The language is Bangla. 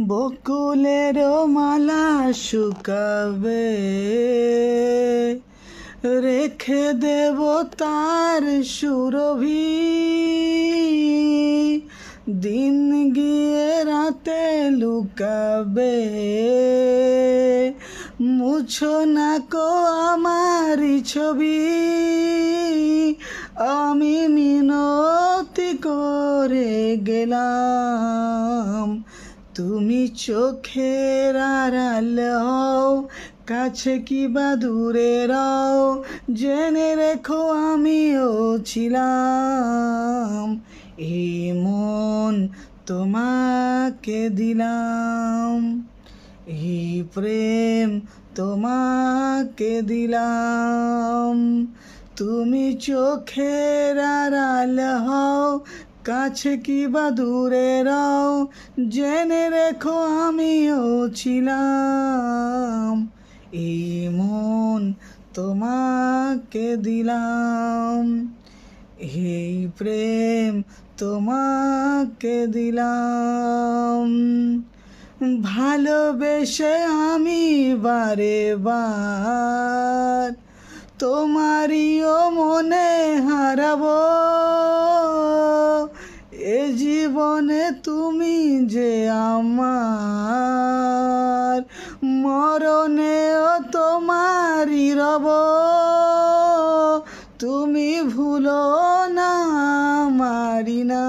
বকুলের মালা শুকাবে, রেখে দেব তার সুরভি। দিন গিয়ে রাতে লুকাবে, মুছো না কো আমারি ছবি। আমি মিনতি করে গেলাম, তুমি চোখের আড়াল হও, কাছে কি বা দূরে রও, জেনে রেখো আমিও ছিলাম। এই মন তোমাকে দিলাম, এই প্রেম তোমাকে দিলাম। তুমি চোখের আড়াল হও, কাছে কি বা দূরে রও, জেনে রেখো আমিও ছিলাম। এই মন তোমাকে দিলাম, এই প্রেম তোমাকে দিলাম। ভালোবেসে আমি বারে বার তোমারিও মনে হারাবো। এ জীবনে তুমি যে আমার, মরণেও তোমারই রব। তুমি ভুলো না আমারি না।